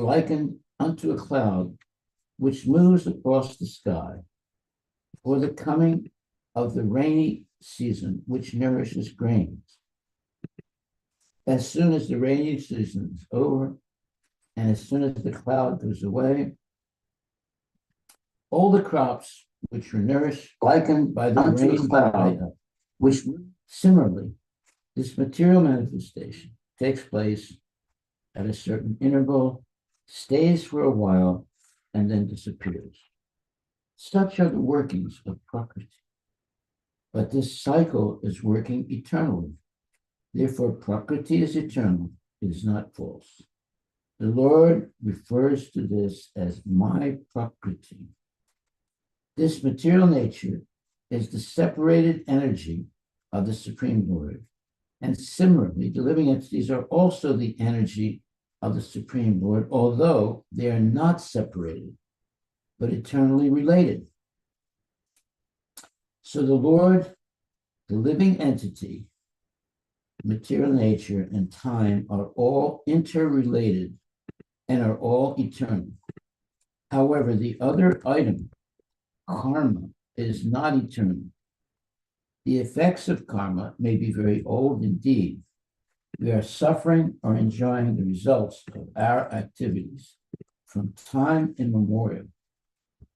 likened unto a cloud which moves across the sky for the coming of the rainy season, which nourishes grains. As soon as the rainy season is over, and as soon as the cloud goes away, all the crops which were nourished, likened by the rain cloud, which similarly, this material manifestation takes place at a certain interval, stays for a while, and then disappears. Such are the workings of Prakriti. But this cycle is working eternally. Therefore, Prakriti is eternal, it is not false. The Lord refers to this as my Prakriti. This material nature is the separated energy of the Supreme Lord. And similarly, the living entities are also the energy of the Supreme Lord, although they are not separated, but eternally related. So the Lord, the living entity, material nature, and time are all interrelated and are all eternal. However, the other item, karma, is not eternal. The effects of karma may be very old indeed. We are suffering or enjoying the results of our activities from time immemorial.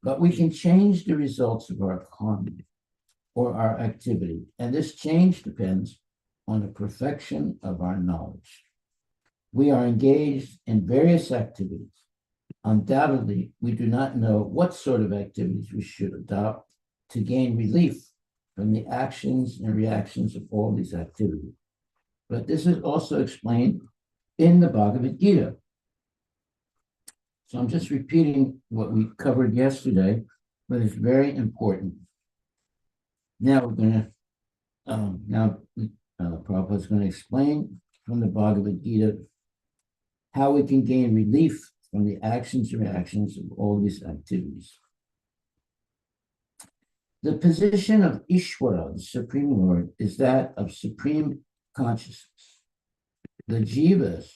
But we can change the results of our karma or our activity, and this change depends on the perfection of our knowledge. We are engaged in various activities. Undoubtedly, we do not know what sort of activities we should adopt to gain relief from the actions and reactions of all these activities. But this is also explained in the Bhagavad Gita. So I'm just repeating what we covered yesterday, but it's very important. Now we're going to, Prabhupada is going to explain from the Bhagavad Gita how we can gain relief from the actions and reactions of all these activities. The position of Ishvara, the Supreme Lord, is that of supreme consciousness. The jivas,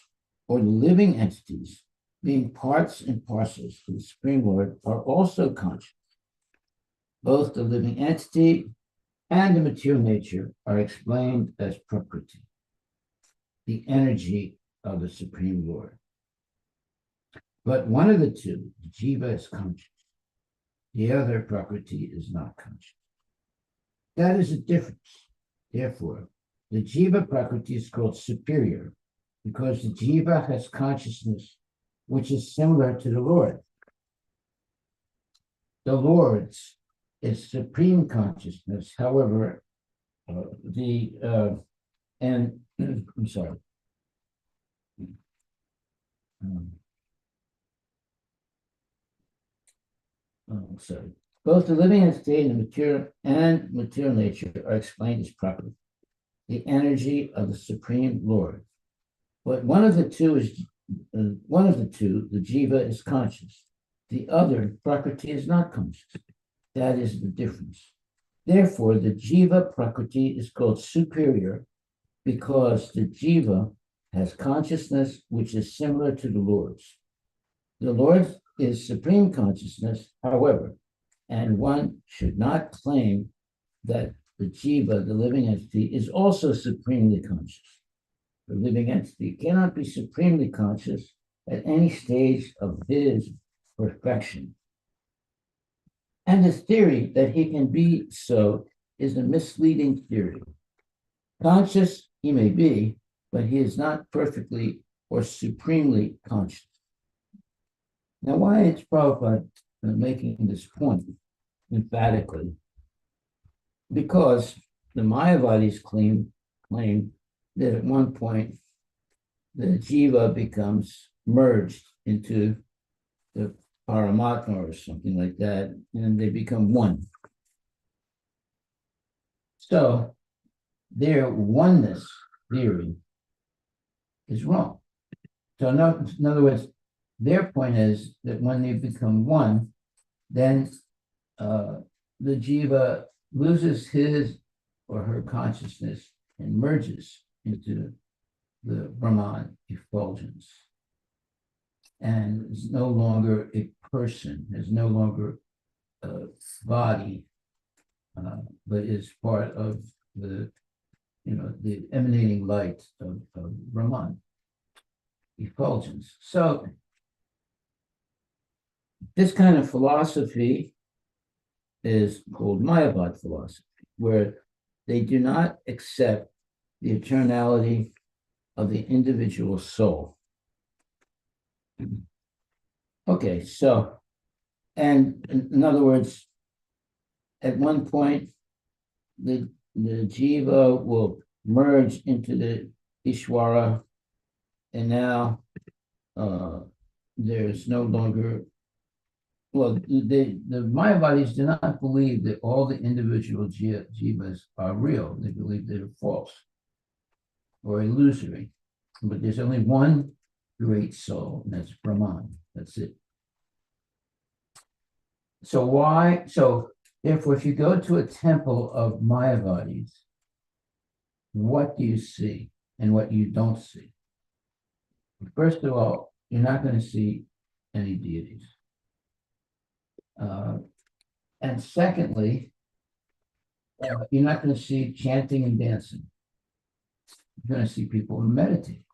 or the living entities, being parts and parcels of the Supreme Lord, are also conscious. Both the living entity and the material nature are explained as Prakriti, the energy of the Supreme Lord. But one of the two, the jiva, is conscious. The other, Prakriti, is not conscious. That is a difference. Therefore, the jiva Prakriti is called superior because the jiva has consciousness which is similar to the Lord. The Lord's is supreme consciousness. However, I'm sorry. Sorry. Both the living entity and the material nature are explained as Prakriti, the energy of the Supreme Lord. But one of the two, the jiva, is conscious. The other, Prakriti, is not conscious. That is the difference. Therefore, the jiva Prakriti is called superior because the jiva has consciousness which is similar to the Lord's. The Lord is supreme consciousness, however, and one should not claim that the jiva, the living entity, is also supremely conscious. The living entity cannot be supremely conscious at any stage of his perfection. And the theory that he can be so is a misleading theory. Conscious he may be, but he is not perfectly or supremely conscious. Now, why is Prabhupada making this point emphatically? Because the Mayavadis claim that at one point the jiva becomes merged into the Paramatma or something like that, and they become one. So their oneness theory is wrong. So in other words, their point is that when they become one, then the jiva loses his or her consciousness and merges into the Brahman effulgence. and is no longer a person, is no longer a body, but is part of the, the emanating light of Brahman, effulgence. So this kind of philosophy is called Mayavad philosophy, where they do not accept the eternality of the individual soul. Okay, so, and in other words, at one point, the jiva will merge into the Ishvara, and now there's no longer, well, the Mayavadis do not believe that all the individual jivas are real. They believe they're false or illusory. But there's only one great soul, and that's Brahman. That's it. So why? So therefore, if you go to a temple of Mayavadis, what do you see and what you don't see? First of all, you're not going to see any deities. And secondly, you're not going to see chanting and dancing. You're going to see people meditate.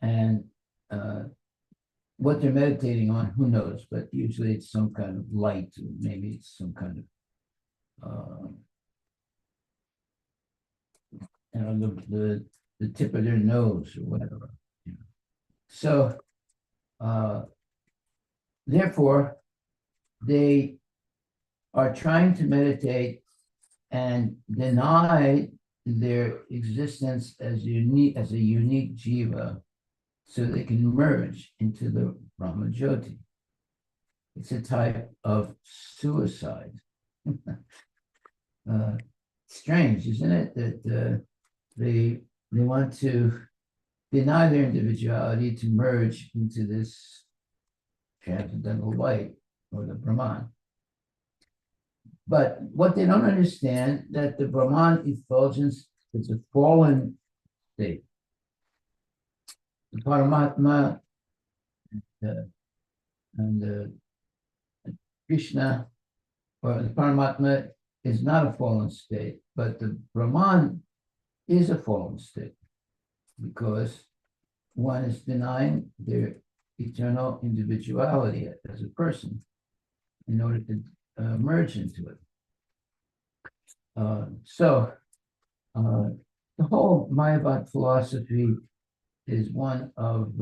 And what they're meditating on, who knows? But usually it's some kind of light, or maybe it's some kind of, the tip of their nose or whatever. So, therefore, they are trying to meditate and deny their existence as a unique jiva, so they can merge into the Brahma Jyoti. It's a type of suicide. Strange, isn't it? That they want to deny their individuality to merge into this transcendental light, or the Brahman. But what they don't understand, that the Brahman effulgence is a fallen state. The Paramatma and Krishna, or the Paramatma, is not a fallen state, but the Brahman is a fallen state, because one is denying their eternal individuality as a person in order to merge into it. So the whole Mayavad philosophy is one of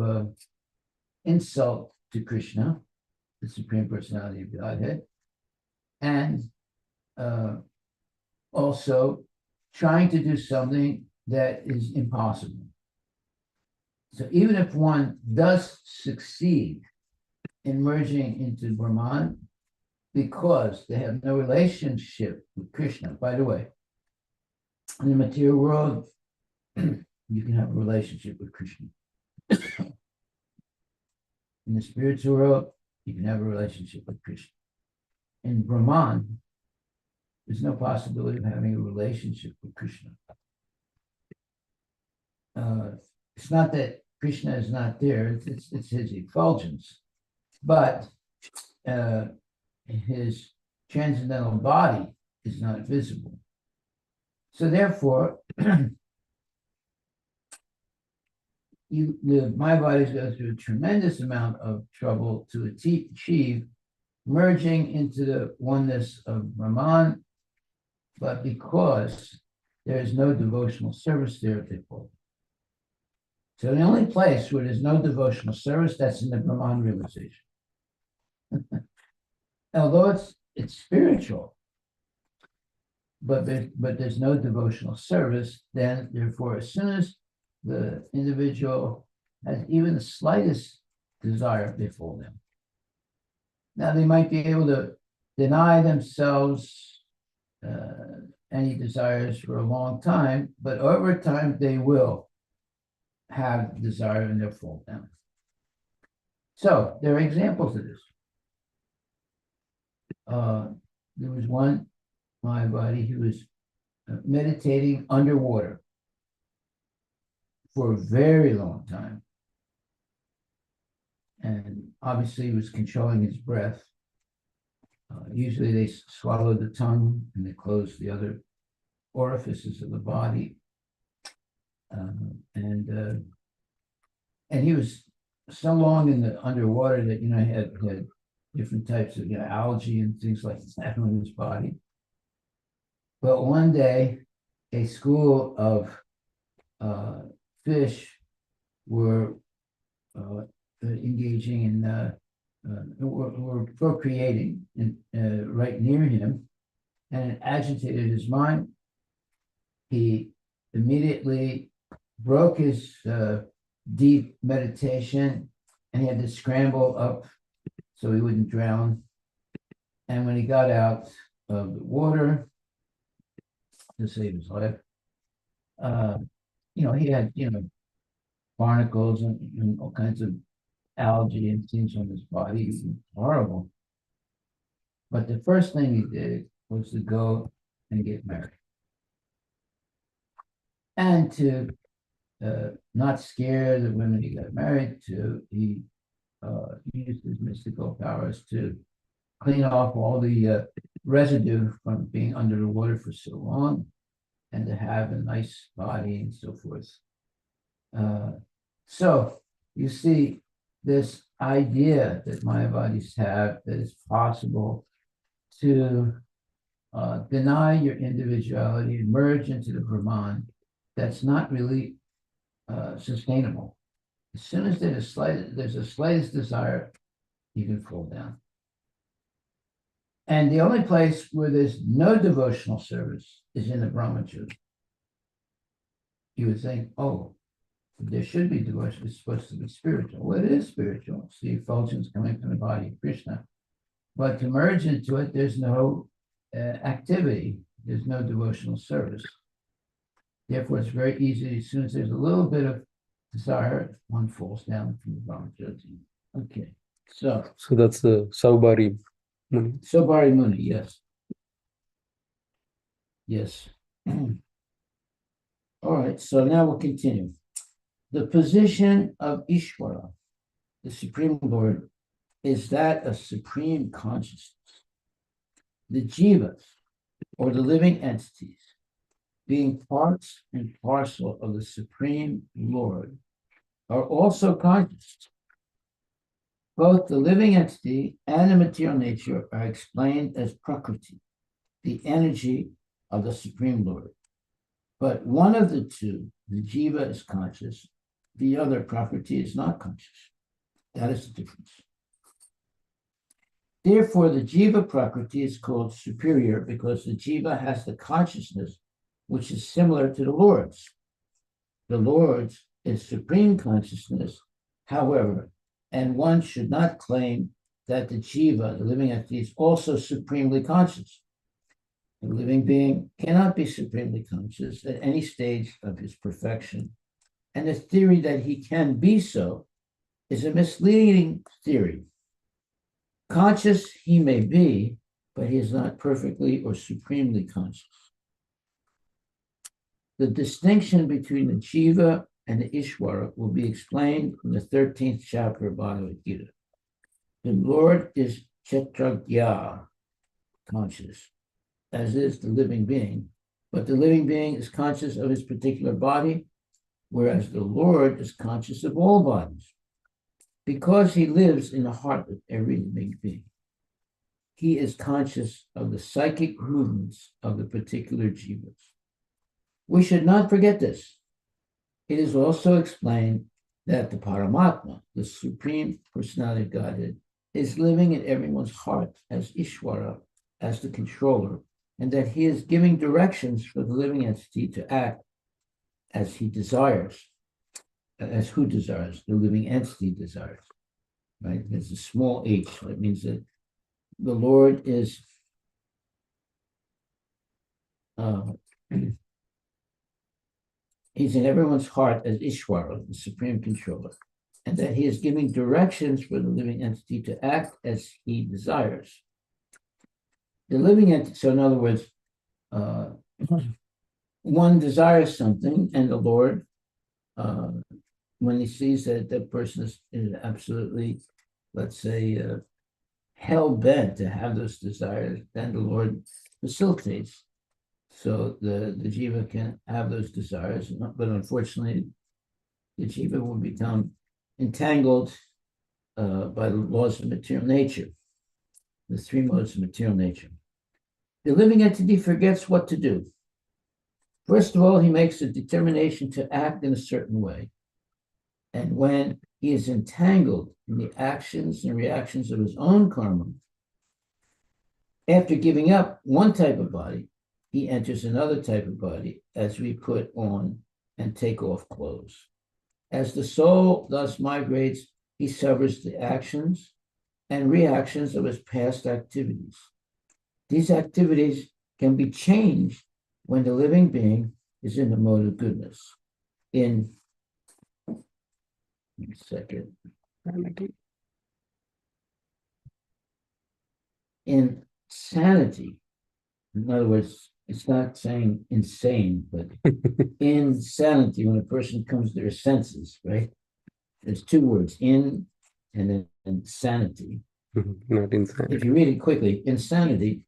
insult to Krishna, the Supreme Personality of Godhead, and also trying to do something that is impossible. So even if one does succeed in merging into Brahman, because they have no relationship with Krishna. By the way, in the material world, you can have a relationship with Krishna. In the spiritual world, you can have a relationship with Krishna. In Brahman, there's no possibility of having a relationship with Krishna. It's not that Krishna is not there, it's his effulgence, but his transcendental body is not visible. So therefore, the Mayavadis go through a tremendous amount of trouble to achieve merging into the oneness of Brahman, but because there is no devotional service there, they fall. So the only place where there's no devotional service, that's in the Brahman realization. Although it's spiritual, but there's no devotional service, then therefore, as soon as the individual has even the slightest desire, they fall down. Now they might be able to deny themselves any desires for a long time, but over time they will have desire and they'll fall down. So there are examples of this. There was one Mayavadi who was meditating underwater for a very long time. and obviously he was controlling his breath. Usually they swallow the tongue and they close the other orifices of the body. And he was so long in the underwater that he had different types of algae and things like that on his body. But one day, a school of fish were engaging in were procreating right near him, and it agitated his mind. He immediately broke his deep meditation, and he had to scramble up so he wouldn't drown. And when he got out of the water to save his life, he had barnacles and all kinds of algae and things on his body. It was horrible. But the first thing he did was to go and get married. And to not scare the women he got married to, he used his mystical powers to clean off all the residue from being under the water for so long, and to have a nice body and so forth. So you see this idea that Mayavadis have that it's possible to deny your individuality and merge into the Brahman. That's not really sustainable. As soon as there's the slightest desire, you can fall down. And the only place where there's no devotional service is in the Brahmacharya. You would think, oh, there should be devotion. It's supposed to be spiritual. Well, it is spiritual. It's the effulgence coming from the body of Krishna. But to merge into it, there's no activity. There's no devotional service. Therefore, it's very easy. As soon as there's a little bit of desire, one falls down from the Brahmacharya. Okay. So that's the Saubari Muni. Saubari Muni, yes. Yes. All right, so now we'll continue. The position of Ishvara, the Supreme Lord, is that of supreme consciousness. The jivas, or the living entities, being parts and parcel of the Supreme Lord, are also conscious. Both the living entity and the material nature are explained as Prakriti, the energy of the Supreme Lord. But one of the two, the jiva, is conscious, the other, Prakriti, is not conscious. That is the difference. Therefore, the jiva Prakriti is called superior because the jiva has the consciousness which is similar to the Lord's. The Lord's is supreme consciousness, however, and one should not claim that the jiva, the living entity, is also supremely conscious. The living being cannot be supremely conscious at any stage of his perfection, and the theory that he can be so is a misleading theory. Conscious he may be, but he is not perfectly or supremely conscious. The distinction between the jiva and the Ishvara will be explained in the 13th chapter of Bhagawad Gita. The Lord is Kshetrajna, conscious, as is the living being, but the living being is conscious of his particular body, whereas the Lord is conscious of all bodies, because he lives in the heart of every living being. He is conscious of the psychic movements of the particular jivas. We should not forget this. It is also explained that the Paramatma, the Supreme Personality of Godhead, is living in everyone's heart as Ishvara, as the controller, and that he is giving directions for the living entity to act as he desires, as who desires, the living entity desires, right? There's a small h, so it means that the Lord is he's in everyone's heart as Ishvara, the supreme controller, and that he is giving directions for the living entity to act as he desires. The living entity, so in other words, one desires something, and the Lord, when he sees that that person is absolutely let's say, hell bent to have those desires, then the Lord facilitates so the jiva can have those desires. But unfortunately, the jiva will become entangled by the laws of material nature, the three modes of material nature. The living entity forgets what to do. First of all, he makes a determination to act in a certain way. And when he is entangled in the actions and reactions of his own karma, after giving up one type of body, he enters another type of body as we put on and take off clothes. As the soul thus migrates, he suffers the actions and reactions of his past activities. These activities can be changed when the living being is in the mode of goodness. In insanity, in other words, it's not saying insane, but insanity, when a person comes to their senses, right? There's two words, in and then insanity. Not insanity. If you read it quickly, insanity,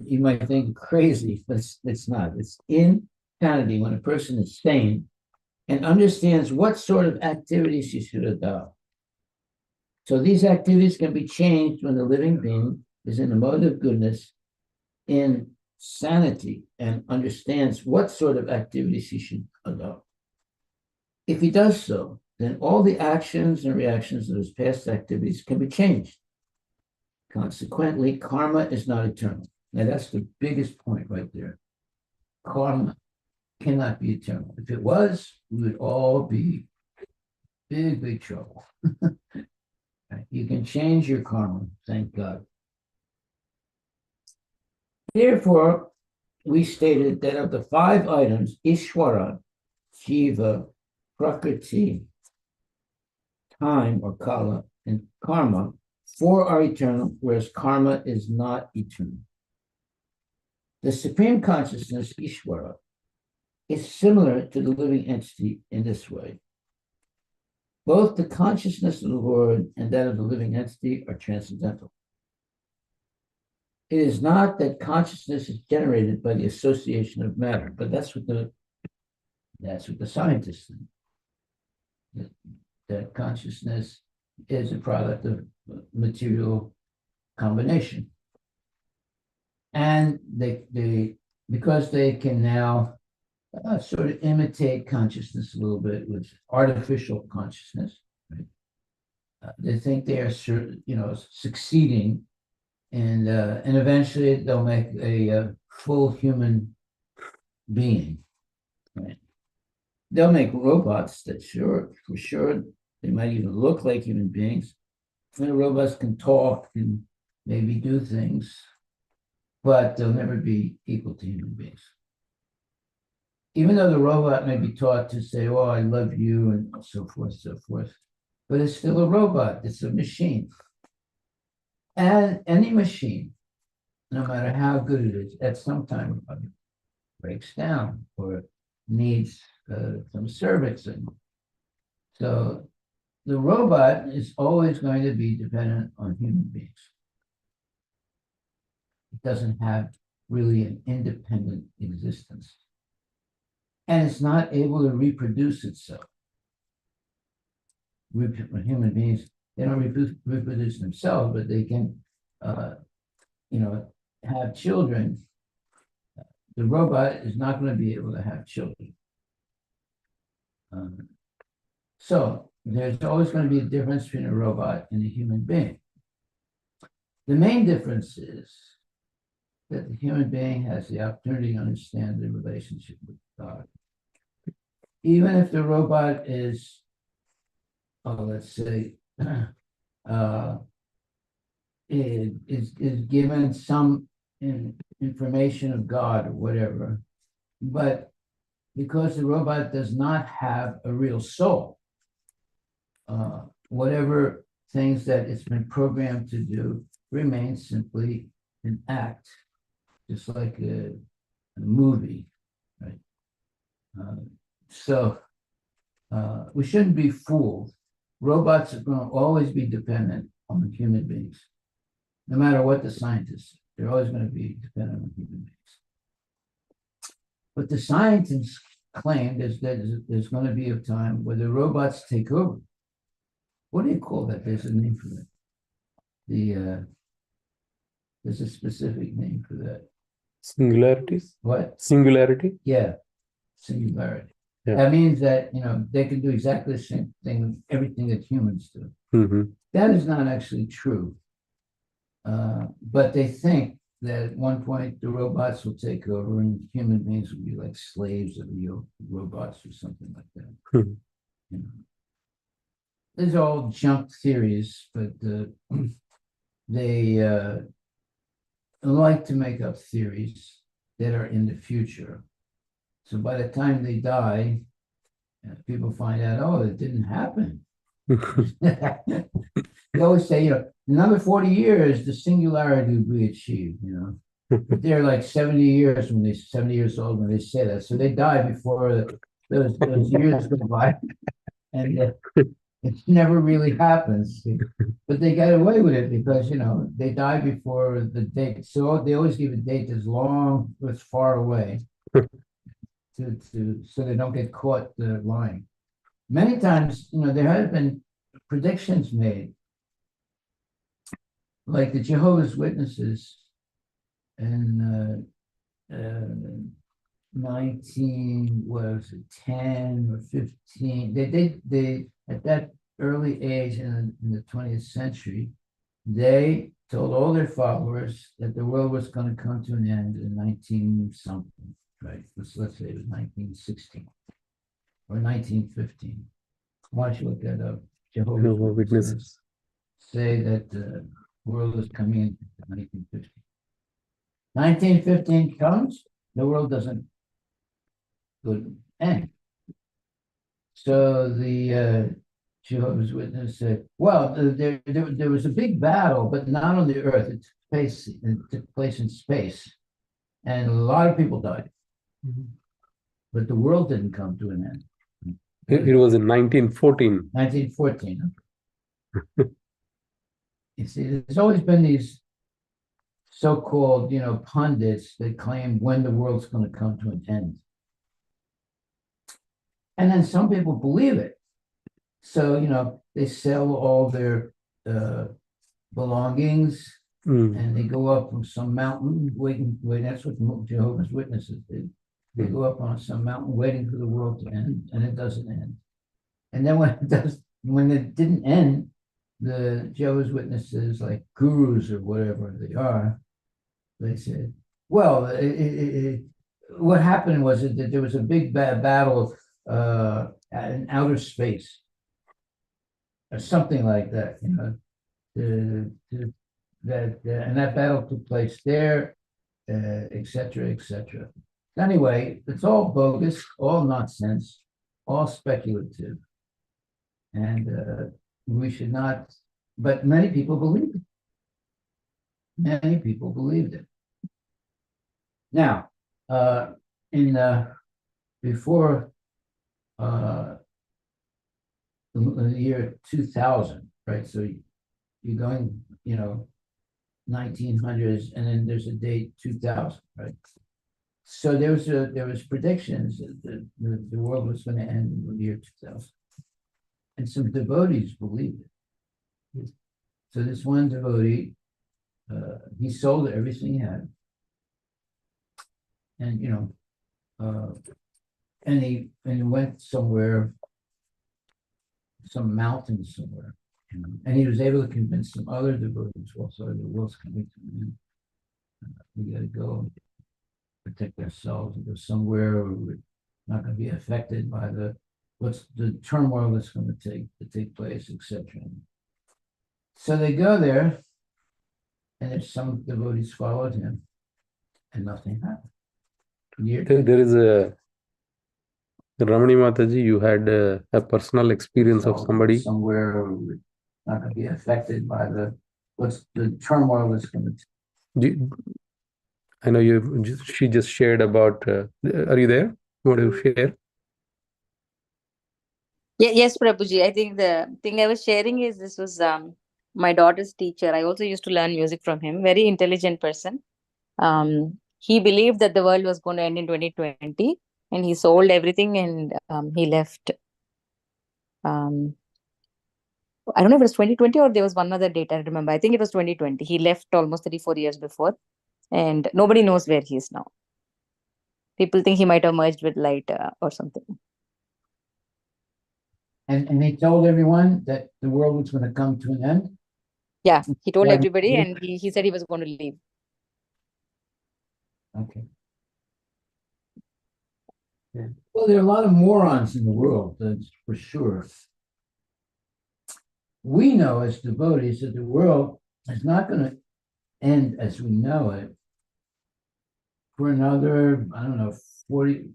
you might think crazy, but it's not. It's insanity when a person is sane and understands what sort of activities he should adopt. So these activities can be changed when the living being is in the mode of goodness, in sanity, and understands what sort of activities he should adopt. If he does so, then all the actions and reactions of his past activities can be changed. Consequently, karma is not eternal. Now, that's the biggest point right there. Karma cannot be eternal. If it was, we would all be big, big trouble. You can change your karma, thank God. Therefore, we stated that of the 5 items, Ishwara, Jiva, Prakriti, time or Kala, and Karma, 4 are eternal, whereas karma is not eternal. The supreme consciousness, Ishwara, is similar to the living entity in this way. Both the consciousness of the Lord and that of the living entity are transcendental. It is not that consciousness is generated by the association of matter, but that's what the scientists think. That consciousness is a product of material combination. And they because they can now sort of imitate consciousness a little bit with artificial consciousness, right? They think they are, succeeding, and eventually they'll make a full human being, right? They'll make robots that for sure, they might even look like human beings. And the robots can talk and maybe do things, but they'll never be equal to human beings. Even though the robot may be taught to say, oh, I love you, and so forth, but it's still a robot, it's a machine. And any machine, no matter how good it is, at some time it breaks down or needs some servicing. So the robot is always going to be dependent on human beings. It doesn't have really an independent existence. And it's not able to reproduce itself. Human beings, they don't reproduce themselves, but they can, have children. The robot is not going to be able to have children. So there's always going to be a difference between a robot and a human being. The main difference is that the human being has the opportunity to understand the relationship with God. Even if the robot is, let's say, is given some information of God or whatever, but because the robot does not have a real soul, whatever things that it's been programmed to do remains simply an act, just like a movie, right? So we shouldn't be fooled. Robots are going to always be dependent on human beings. No matter what the scientists say, they're always going to be dependent on human beings. But the scientists claim there's going to be a time where the robots take over. What do you call that? There's a name for that. There's a specific name for that. Singularities? What? Singularity? Yeah, singularity. Yeah. That means that they can do exactly the same thing, everything that humans do. Mm-hmm. That is not actually true. But they think that at one point the robots will take over and human beings will be like slaves of the robots or something like that. Mm-hmm. These are all junk theories, but they like to make up theories that are in the future. So by the time they die, people find out, oh, it didn't happen. They always say, in another 40 years, the singularity will be achieved, But they're like 70 years old when they say that. So they die before those years go by. And it never really happens. But they get away with it because, they die before the date. So they always give a date as long as far away so they don't get caught lying. Many times, there have been predictions made, like the Jehovah's Witnesses in 10 or 15. They at that early age in the 20th century, they told all their followers that the world was going to come to an end in 19 something, right? Let's say it was 1916 or 1915. Why don't you look that up? Jehovah's Witnesses say that the world is coming in 1915. 1915 comes, the world doesn't end. So the Jehovah's Witness said, well, there was a big battle, but not on the earth. It took place in space. And a lot of people died. Mm-hmm. But the world didn't come to an end. It was in 1914. 1914. You see, there's always been these so-called, pundits that claim when the world's going to come to an end. And then some people believe it. So, they sell all their belongings and they go up from some mountain waiting. That's what Jehovah's Witnesses did. They go up on some mountain waiting for the world to end, and it doesn't end. And then when it didn't end, the Jehovah's Witnesses, like gurus or whatever they are, they said, well, what happened was that there was a big battle in outer space, or something like that, and that battle took place there, et cetera, et cetera. Anyway, it's all bogus, all nonsense, all speculative. And we should not, but many people believe it. Many people believed it. Now, before the year 2000, right? So you're going, 1900s, and then there's a date 2000, right? So there was predictions that the world was going to end in the year 2000, and some devotees believed it. So this one devotee, he sold everything he had, and and he went somewhere, some mountain somewhere, and he was able to convince some other devotees also the world's coming to an end. We got to go protect ourselves and go somewhere where we're not going to be affected by the turmoil that's going to take place, etc. So they go there, and if some devotees followed him, and nothing happened. There is a Ramani Mataji, you had a personal experience of somebody somewhere where we're not going to be affected by the turmoil that's going to. I know she just shared about, are you there? Want to share? Yes, Prabhuji. I think the thing I was sharing is this was my daughter's teacher. I also used to learn music from him. Very intelligent person. He believed that the world was going to end in 2020, and he sold everything and he left. I don't know if it was 2020 or there was one other date. I remember. I think it was 2020. He left almost 34 years before, and nobody knows where he is now. People think he might have merged with light or something. And he told everyone that the world was going to come to an end. Yeah, he told Why- everybody, and he said he was going to leave. Okay. Well, there are a lot of morons in the world, that's for sure. We know as devotees that the world is not going to end as we know it for another, I don't know, 40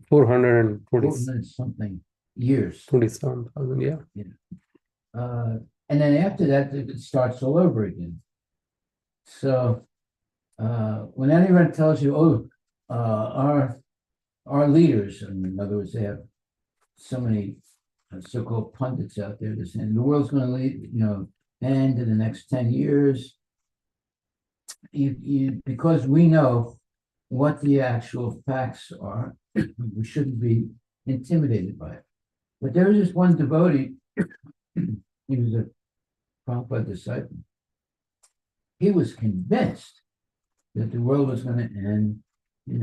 420 something years. 27,000, yeah. And then after that, it starts all over again. So when anyone tells you, oh, our leaders, in other words, they have so many so-called pundits out there that saying the world's going to end in the next 10 years. Because we know what the actual facts are, we shouldn't be intimidated by it. But there was this one devotee, he was a Prabhupada disciple. He was convinced that the world was going to end, in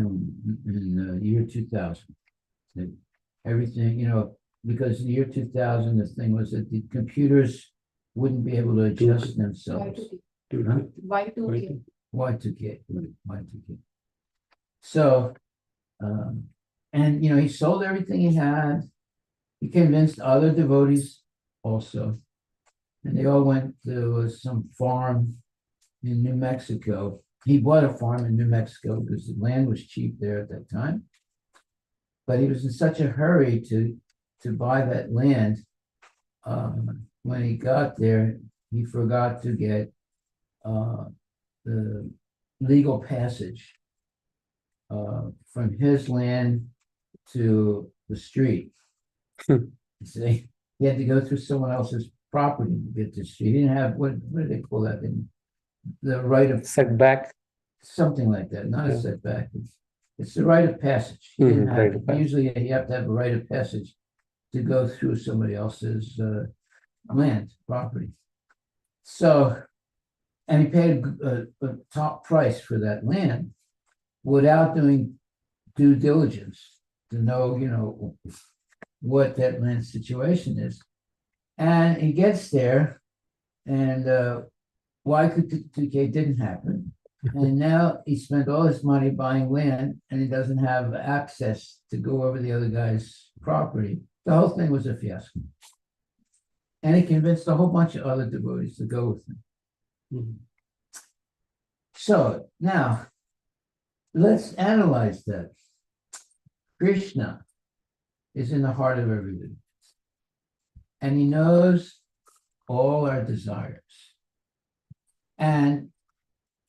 the year 2000. That everything, because in the year 2000, the thing was that the computers wouldn't be able to adjust themselves. Y2K. Y2K. So, and he sold everything he had. He convinced other devotees also, and they all went to some farm in New Mexico. He bought a farm in New Mexico because the land was cheap there at that time. But he was in such a hurry to buy that land. When he got there, he forgot to get the legal passage from his land to the street. So he had to go through someone else's property to get to the street. He didn't have, what do they call that thing? The right of Setback. something like that, not a Yeah. setback. It's the right of passage. He didn't have right it. of passage. Usually you have to have a right of passage to go through somebody else's land, property. So, and he paid a top price for that land without doing due diligence to know, what that land situation is. And he gets there, and Y2K didn't happen. And now he spent all his money buying land, and he doesn't have access to go over the other guy's property. The whole thing was a fiasco. And he convinced a whole bunch of other devotees to go with him. So now, let's analyze that. Krishna is in the heart of everybody. And he knows all our desires. And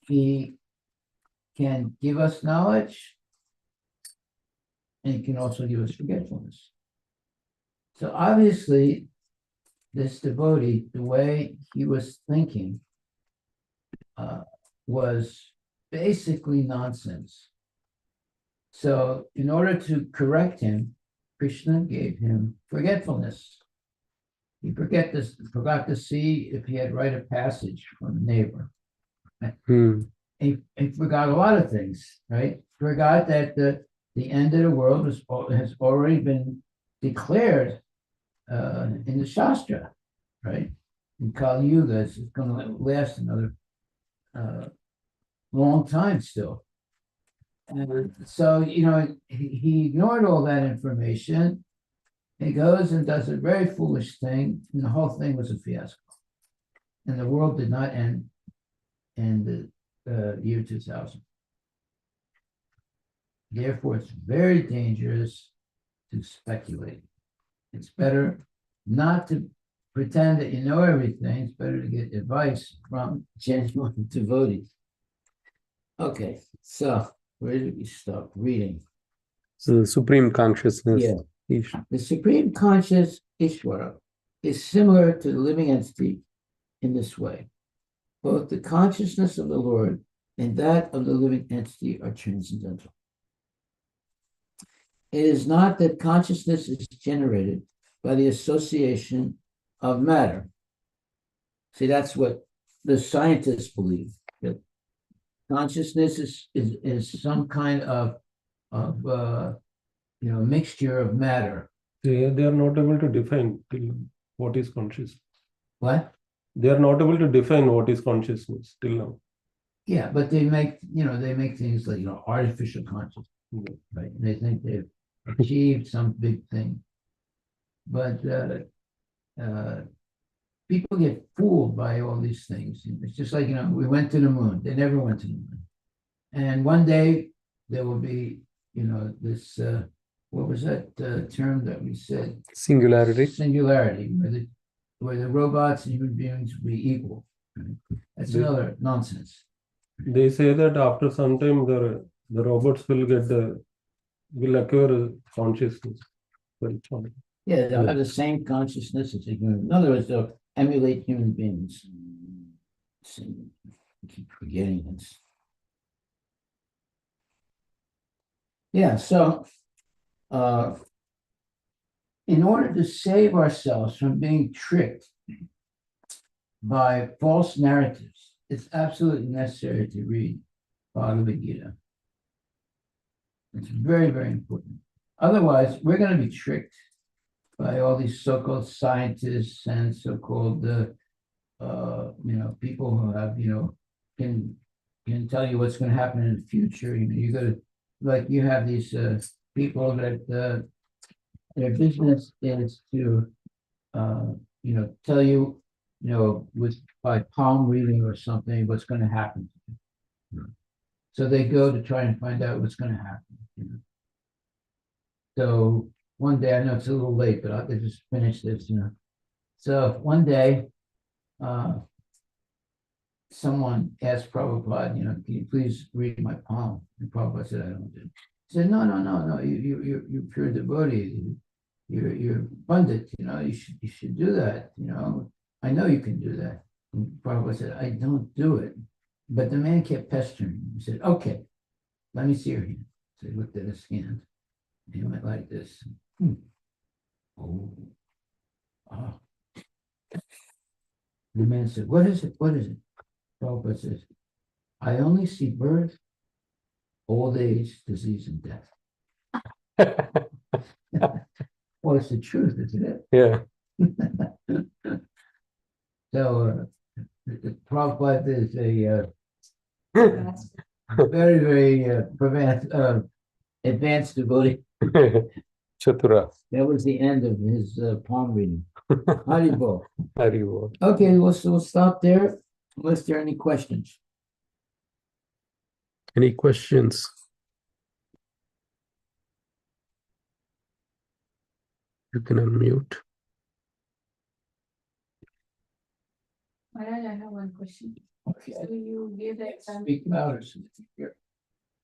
he can give us knowledge, and he can also give us forgetfulness. So obviously, this devotee, the way he was thinking was basically nonsense. So in order to correct him, Krishna gave him forgetfulness. He forgot to see if he had right of passage from a neighbor. He forgot a lot of things, right? Forgot that the end of the world has already been declared in the Shastra, right? In Kali Yuga, it's going to last another long time still. And so, he ignored all that information. He goes and does a very foolish thing, and the whole thing was a fiasco. And the world did not end in the year 2000. Therefore, it's very dangerous to speculate. It's better not to pretend that you know everything. It's better to get advice from genuine devotees. Okay, so where did we stop reading? So the supreme consciousness. Yeah. The supreme conscious Ishvara is similar to the living entity in this way. Both the consciousness of the Lord and that of the living entity are transcendental. It is not that consciousness is generated by the association of matter. See, that's what the scientists believe, that consciousness is some kind of mixture of matter. They are not able to define what is consciousness. What? They are not able to define what is consciousness till now. Yeah, but they make things like artificial consciousness, right? They think they've achieved some big thing, but people get fooled by all these things. It's just like we went to the moon. They never went to the moon, and one day there will be this what was that term that we said? Singularity. Singularity, where the robots and human beings will be equal. Right? That's another nonsense. They say that after some time the robots will acquire consciousness. Yeah, they'll have the same consciousness as a human. In other words, they'll emulate human beings. I keep forgetting this. Yeah, so in order to save ourselves from being tricked by false narratives, it's absolutely necessary to read Bhagavad Gita. It's very, very important. Otherwise, we're going to be tricked by all these so-called scientists and so-called people who have can tell you what's going to happen in the future. You go to, like, you have these people that their business is to tell you by palm reading or something what's going to happen. So they go to try and find out what's going to happen. So one day, I know it's a little late, but I'll just finish this. So one day, someone asked Prabhupada, can you please read my palm? And Prabhupada said, I don't do it. He said, no, you're pure devotee. You're abundant, you should do that, I know you can do that. And Prabhupada said, I don't do it. But the man kept pestering him. He said, okay, let me see your hand. So he looked at his hand. And he went like this. Oh. The man said, what is it? What is it? Prabhupada says, I only see birth, old age, disease, and death. Well, it's the truth, isn't it? Yeah. So Prabhupada is a very, very advanced devotee. Chatura. That was the end of his palm reading. Haribol. Harivilas. Okay, we'll stop there unless there are any questions. Any questions? You can unmute. Maharaj, I have one question. Okay. So you gave the example, Speak louder. So they can hear.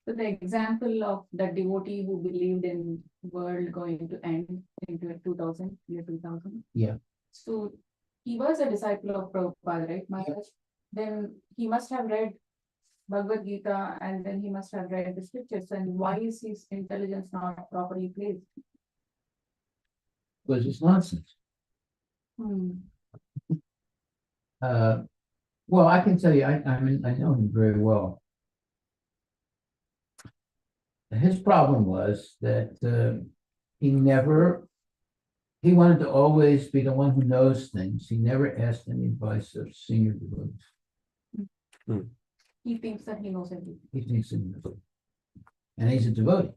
so the example of the devotee who believed in world going to end into year 2000. Yeah. So he was a disciple of Prabhupada, right, Maharaj? Then he must have read Bhagavad Gita and then he must have read the scriptures. And why is his intelligence not properly placed? Because it's nonsense. Well, I can tell you, I know him very well. His problem was that he wanted to always be the one who knows things. He never asked any advice of senior devotees. He thinks that he knows everything. He thinks he knows. And he's a devotee.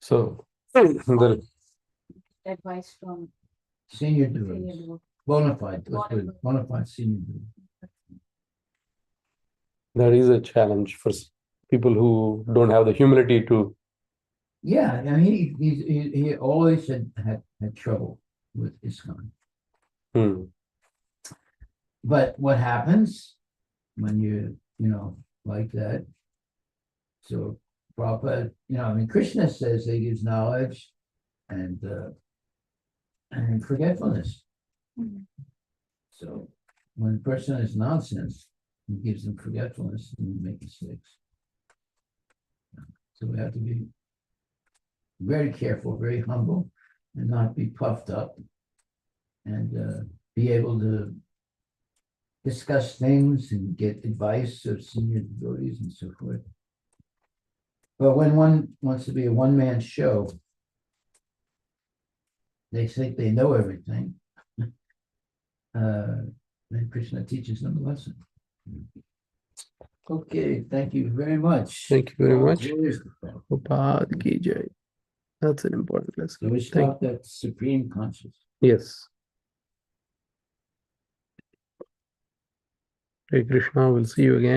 So, the Advice from Senior senior devotees. devotee. Bona fide. Let's put it, bona fide senior devotees. that is a challenge for people who don't have the humility to. Yeah, I mean, he always had trouble with ISKCON. But what happens when you like that? So Prabhupada, Krishna says that he gives knowledge, and and forgetfulness. Mhm. So when a person is nonsense, it gives them forgetfulness and they make mistakes. So we have to be very careful, very humble, and not be puffed up, and be able to discuss things and get advice of senior devotees and so forth. But when one wants to be a one-man show, they think they know everything. Then Krishna teaches them a lesson. Okay, thank you very much. Thank you very much. Always- Prabhupada ki jai. That's an important So lesson. we Thank stopped at supreme consciousness. Yes. Hare Krishna, we'll see you again.